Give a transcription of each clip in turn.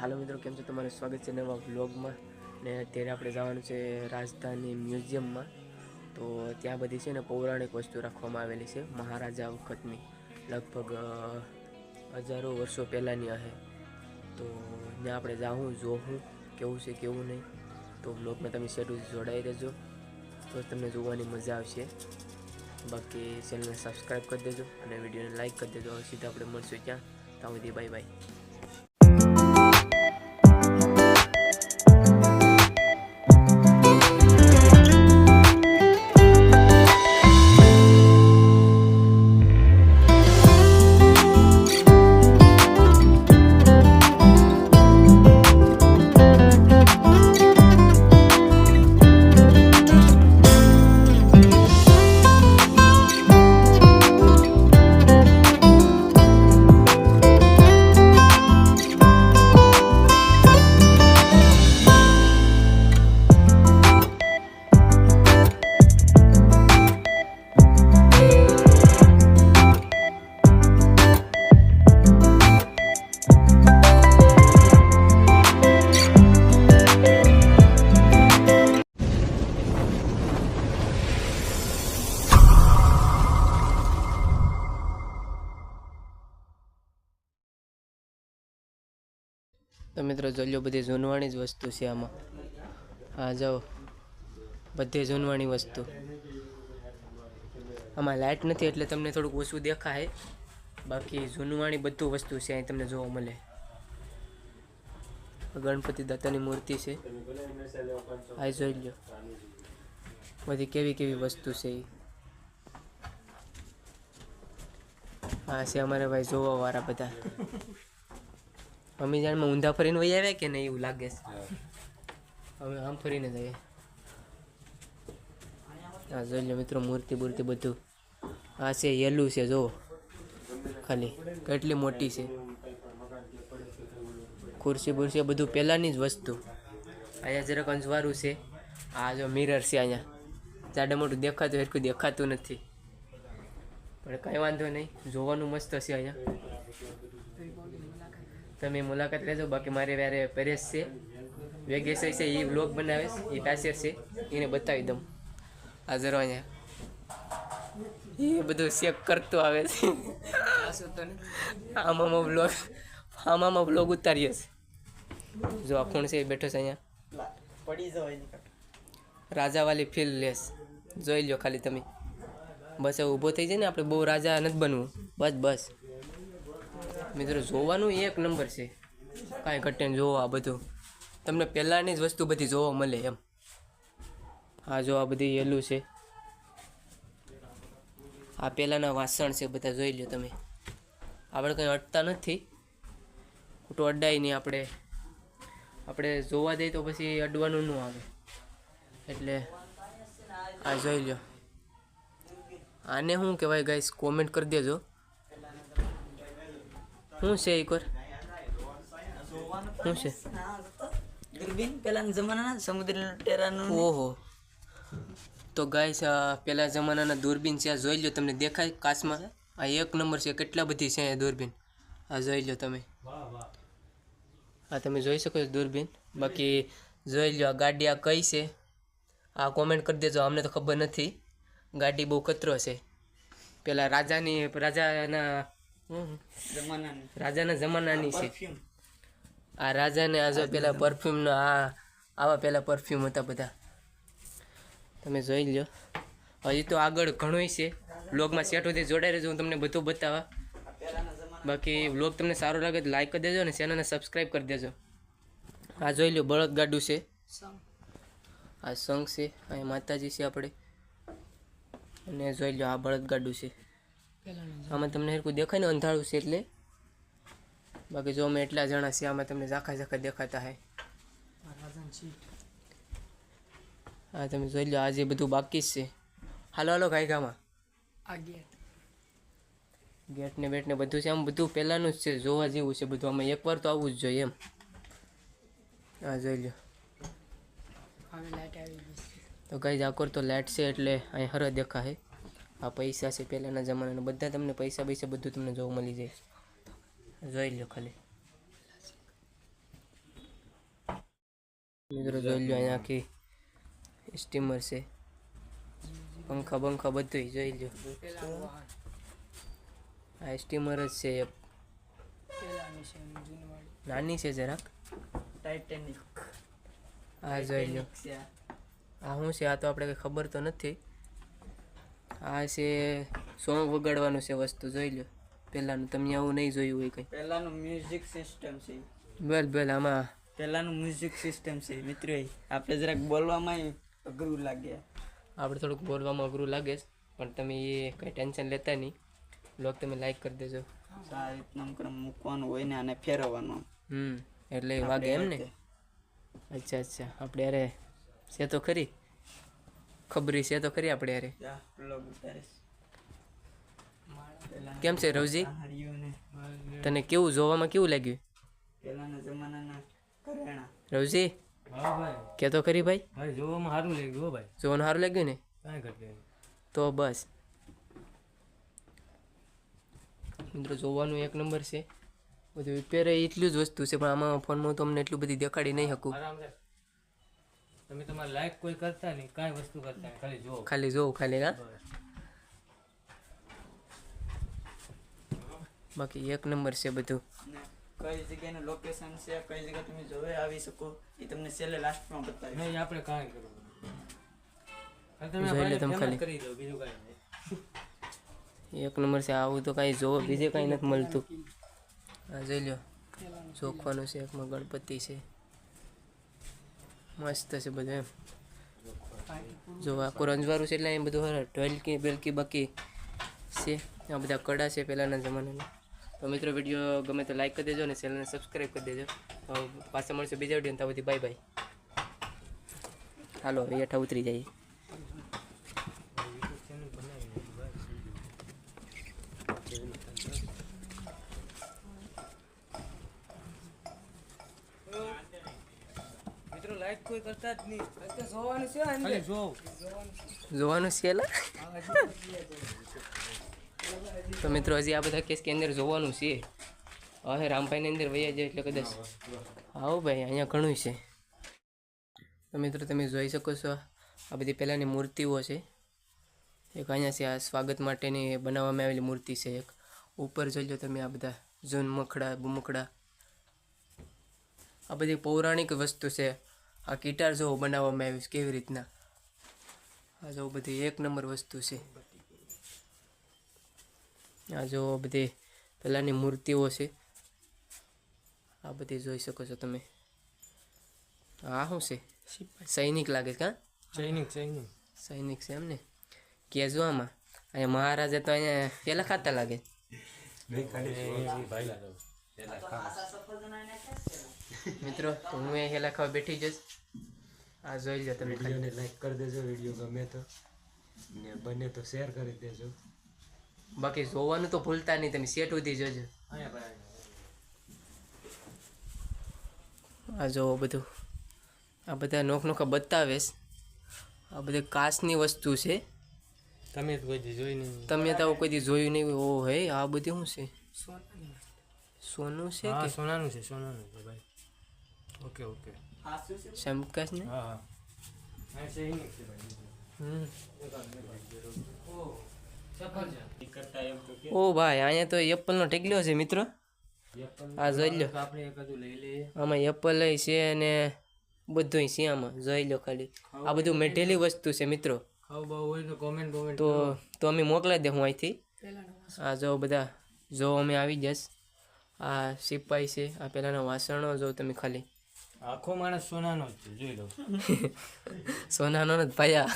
હાલો મિત્રો, કેમ છો? તમારું સ્વાગત છે નવા વ્લોગમાં. ને અત્યારે આપણે જવાનું છે રાજધાની મ્યુઝિયમમાં. તો ત્યાં બધી છે ને પૌરાણિક વસ્તુ રાખવામાં આવેલી છે મહારાજા વખતની, લગભગ હજારો વર્ષો પહેલાંની હશે. તો ત્યાં આપણે જાઉં જોવું કેવું છે કેવું નહીં. તો વ્લોગમાં તમે શેડ્યુલ જોડાઈ રહેજો તો તમને જોવાની મજા આવશે. બાકી ચેનલને સબસ્ક્રાઈબ કરી દેજો અને વિડીયોને લાઈક કરી દેજો. સીધા આપણે મળશું ત્યાં. ત્યાં સુધી બાય બાય. તો મિત્રો જોઈ લો, બધી જૂનવાણી જ વસ્તુ છે આમાં. હા જાઓ, બધી જૂનવાણી વસ્તુ. આમાં લાઇટ નથી એટલે તમને થોડુંક ઓછું દેખાય, બાકી જૂનવાણી બધું વસ્તુ છે અહીં તમને જોવા મળે. ગણપતિ દાદાની મૂર્તિ છે, આ જોઈ લો. બધી કેવી કેવી વસ્તુ છે એ. હા છે અમારે ભાઈ જોવા વાળા બધા. અમે જાણમાં ઊંધા ફરીને વહી આવ્યા કે નહીં એવું લાગે છે. અમે આમ ફરીને જઈએ. હા જોઈ લો મિત્રો, મૂર્તિ બૂર્તિ બધું. આ છે યેલું છે, જુઓ ખાલી કેટલી મોટી છે. ખુરશી બુરશી બધું પહેલાંની જ વસ્તુ. અહીંયા જરાક અંજવાળું છે. આ જો મિરર છે અહીંયા, જાડે મોટું દેખાતું એટલું દેખાતું નથી, પણ કંઈ વાંધો નહીં, જોવાનું મસ્ત છે અહીંયા. તમે મુલાકાત લેજો. બાકી મારે વ્યારે પરેશ છે, વેગેશ છે, એ વ્લોગ બનાવે છે, એ ટાસર છે, એને બતાવી દઉં. હાજર અહીંયા એ બધું ચેક કરતો આવે છે. આમાં વ્લોગ ઉતારીએ છે. જો આ ખૂણ છે એ બેઠો છે અહીંયા. રાજાવાળી ફીલ લેસ જોઈ લો ખાલી તમે. બસ ઊભો થઈ જાય ને, આપણે બહુ રાજા નથી બનવું. બસ બસ મિત્રો, જોવાનું એક નંબર છે, કાંઈ ઘટે ને જોવો. આ બધું તમને પહેલાંની જ વસ્તુ બધી જોવા મળે એમ. હા જો આ બધી યેલું છે. આ પહેલાંના વાસણ છે બધા, જોઈ લો તમે. આપણે કંઈ અડતા નથી, ખોટું અડાય નહીં. આપણે જોવા દઈએ તો પછી અડવાનું ન આવે, એટલે આ જોઈ લો. આને શું કહેવાય ગાઈસ, કોમેન્ટ કરી દેજો. શું છે એકવાર, શું છે? દૂરબીન પહેલાના જમાનાના સમુદ્ર લૂંટેરાનું. ઓહો, તો ગાઈસ પહેલા જમાનાના દૂરબીન છે. આ જોઈ લો, તમને દેખાય કાચમાં. આ એક નંબર છે. કેટલા બધી છે આ દૂરબીન. આ જોઈ લો તમે. આ તમે જોઈ શકો છો દૂરબીન. બાકી જોઈ લો, આ ગાડી આ કઈ છે આ કોમેન્ટ કરી દેજો. અમને તો ખબર નથી. ગાડી બહુ કચરો છે. પેલા રાજાના જમાનાની છે. આ રાજાને આ જો પેલા પરફ્યુમનો આવા પેલા પરફ્યુમ હતા બધા. તમે જોઈ લો. હજી તો આગળ ઘણું છે. વ્લોગમાં સેટ સુધી જોડાઈ રહેજો, હું તમને બધું બતાવવા. બાકી વ્લોગ તમને સારો લાગે તો લાઈક કરી દેજો અને ચેનલને સબસ્ક્રાઈબ કરી દેજો. આ જોઈ લો, બળદગાડું છે. આ સંઘ છે, અહીં માતાજી છે આપણે. અને જોઈ લો, આ બળદગાડું છે. આમાં તમને હરખું દેખાય ને, અંધારું છે એટલે. બાકી જો અમે એટલા જણા છે, આમાં તમને ઝાખા દેખાતા હે. હા તમે જોઈ લો, આજે બધું બાકી જ છે. હાલો ગાયગામાં ગેટ ને બેટ ને બધું છે. આમ બધું પહેલાંનું જ છે, જોવા જેવું છે બધું. આમાં એકવાર તો આવવું જ જોઈએ એમ. હા જોઈ લો. તો ગાઈઝ આકોર તો લાઇટ છે એટલે અહીં હર દેખાય. આ પૈસા છે પહેલાંના જમાનાના, બધા તમને પૈસા બધું તમને જોવા મળી જાય. જોઈ લો ખાલી. મિત્રો જોઈ લો અહીંયા આખી સ્ટીમર છે, પંખા બંખા બધું જોઈ લો. આ સ્ટીમર જ છે એક, નાની છે જરાક. ટાઇટેનિક આ જોઈ લો. આ શું છે? આ તો આપણે કંઈ ખબર તો નથી. આ છે સોંગ વગાડવાનું છે વસ્તુ, જોઈ લો. પહેલાંનું તમે આવું નહીં જોયું હોય કંઈ. પહેલાનું મ્યુઝિક સિસ્ટમ છે. બેલ આમાં પહેલાનું મ્યુઝિક સિસ્ટમ છે મિત્રો. આપણે જરાક બોલવામાં અઘરું લાગે. આપણે થોડુંક બોલવામાં અઘરું લાગે છે, પણ તમે એ કંઈ ટેન્શન લેતા નહીં. બ્લોગ તમે લાઈક કરી દેજો. આ રીતના મૂકવાનું હોય ને આને ફેરવવાનું. એટલે એ વાગે એમ ને. અચ્છા આપણે અરે છે તો ખરી, ખબરી છે તો ખરી આપણે અરે. કેમ છે રવજી? તને કેવું જોવામાં કેવું લાગ્યું? પહેલાના જમાનાના ઘરેણા. રવજી હા ભાઈ, કે તો ખરી ભાઈ? ભાઈ જોવામાં સારું લાગ્યું હો ભાઈ, જોવાનું સારું લાગ્યું ને? કાંઈ ઘટે નહીં. તો બસ મિત્રો, જોવાનું એક નંબર છે. બધું પહેરે એટલું જ વસ્તુ છે, પણ આમાં ફોનમાં તો અમને એટલું બધી દેખાડી નહીં શકું. આરામ છે. તમે તમારે લાઈક કોઈ કરતા નહીં, કાંઈ વસ્તુ કરતા નહીં, ખાલી જોવો. ખાલી જોવું ખાલી. હા, બસ. બાકી એક નંબર છે બધું. કઈ જગ્યાનું લોકેશન છે, કઈ જગ્યા તમે જોઈ આવી શકો, એ તમને છેલ્લે લાસ્ટમાં બતાવીશ. નહીં, આપણે કાંઈ કરવું. તમે જોઈ લે તમે famous ખાલી. કરી દો, બીજું કાંઈ નહીં. એક નંબર છે. આવું તો કાંઈ જોવો બીજે કાંઈ નથી મળતું. હા જોઈ લો, ચોખવાનું છે, એકમાં ગણપતિ છે, મસ્ત છે બધું એમ. જો આખું રંજવારું છે એટલે અહીં બધું ઢોલકી બેલકી બાકી છે. આ બધા કડા છે પહેલાંના જમાનાના. તો મિત્રો વિડીયો ગમે તો લાઈક કરી દેજો અને ચેનલને સબસ્ક્રાઈબ કરી દેજો. તો પાછા મળશે બીજા વિડીયો. ત્યાં બધી બાય બાય. હાલો હવે હેઠા ઉતરી જઈએ. મિત્રો લાઈક કોઈ કરતા જ નહીં, જોવાનું છે, ખાલી જોવું. જોવાનું છે એલા. તો મિત્રો હજી આ બધા કેસ કે અંદર જોવાનું છે. હવે રામભાઈની અંદર વૈયા જાય એટલે કદાચ આવો ભાઈ, અહીંયા ઘણું છે. તો મિત્રો તમે જોઈ શકો છો, આ બધી પહેલાંની મૂર્તિઓ છે. એક અહીંયા છે, આ સ્વાગત માટેની બનાવવામાં આવેલી મૂર્તિ છે. એક ઉપર જોઈ લો તમે, આ બધા જૂન મખડા બુમકડા, આ બધી પૌરાણિક વસ્તુ છે. આ ગિટાર જેવો બનાવવામાં આવ્યું છે કેવી રીતના. આ જો બધી એક નંબર વસ્તુ છે. આ જો બધી પહેલાંની મૂર્તિઓ છે. આ બધી જોઈ શકો છો તમે. આ શું છે? સૈનિક લાગે છે. ચૈનિક સૈનિક છે એમ ને. કહેજો આમાં અહીંયા મહારાજા તો અહીંયા પેલા ખાતા લાગે. મિત્રો તો હું એ હેલા ખાવા બેઠી જઈશ. આ જોઈ લો તમે. વિડીયોને લાઈક કરી દેજો, વિડીયો ગમે તો ને બને તો શેર કરી દેજો. બાકી જોવાનું તો ભૂલતા નહીં તમે, સેટ સુધી જોજો. આ જોવો બધું, આ બધા નોખા બતાવે છે. આ બધી કાચની વસ્તુ છે. તમે તો કોઈ દી જોઈ નહીં. તમે તો કોઈ દી જોયું નહીં હોય. ઓ હે, આ બધી શું છે? સોનું છે હા, કે સોનાનું છે ભાઈ. ઓકે આ શું છે? ચમકાશ ને? હા હા, આ ચૈનિક છે ભાઈ. ઓ ભાઈ, અહીંયા તો એપલનો ટેકલ્યો છે મિત્રો. આ જોઈ લો, આપણે એક હજુ લઈ લઈએ. આમાં એપલ છે અને બધું છે આમાં. જોઈ લો ખાલી. આ બધું મેઢેલી વસ્તુ છે મિત્રો. ખાવ બાવ હોય તો કોમેન્ટ તો અમે મોકલાવી દે હું અહીંથી. આ જો બધા જો અમે આવી જશ. આ સિપાઈ છે. આ પહેલાંના વાસણો જો તમે ખાલી. આખો માણસ સોનાનો જ છે, જોઈ લો. સોનાનો જ ભાયા.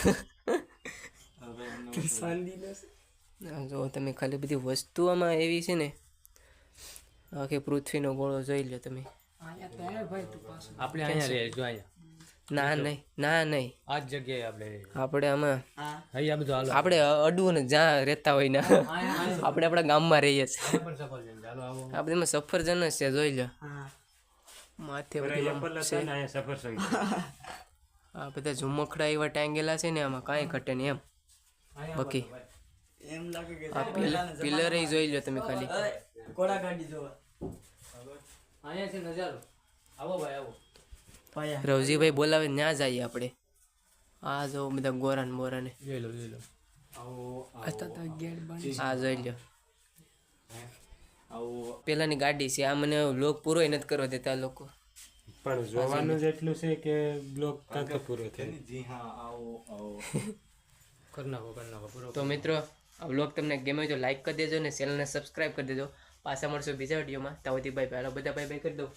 જો તમે ખાલી બધી વસ્તુ આમાં એવી છે ને, આખી પૃથ્વીનો ગોળો જોઈ લો તમે. આપણે અહીંયા રહે, જો અહીંયા. ના નહીં આ જ જગ્યાએ આપણે આમાં અહીંયા બધું હાલો. આપણે અડવું ને જ્યાં રહેતા હોય ને, આપણે આપણા ગામમાં રહીએ છીએ. પણ સફરજન ચાલો આવો. આ બધીમાં સફરજન જ છે, જોઈ લો. માથે બધું આમ છે. આ બધા ઝુમખડા એવા ટાંગેલા છે ને, આમાં કાંઈ ઘટે નહીં એમ. બાકી એમ લાગે કે આ પિલર જોઈ લો તમે ખાલી. ઘોડા ગાડી જોવા. અહીંયા છે નજારો. આવો ભાઈ આવો. પાયા રવજીભાઈ બોલાવે ત્યાં જઈએ આપણે. આ જો બધા ગોરાન બોરાને જોઈ લો જોઈ લો. આ જોઈ લ્યો. પેલાની ગાડી છે. આ મને લોક પૂરો નથી કરવા દેતા આ લોકો. પણ જોવાનું જ એટલું છે કે બ્લોગ કાંતો પૂરો થાય. કરી નાખો પૂરો. તો મિત્રો આ વ્લોગ તમને ગમે હોય તો લાઈક કરી દેજો ને ચેનલને સબસ્ક્રાઈબ કરી દેજો. પાછા મળશો બીજા વિડીયોમાં. તાવતી ભાઈ પહેલા બધા બાય બાય કરી દો.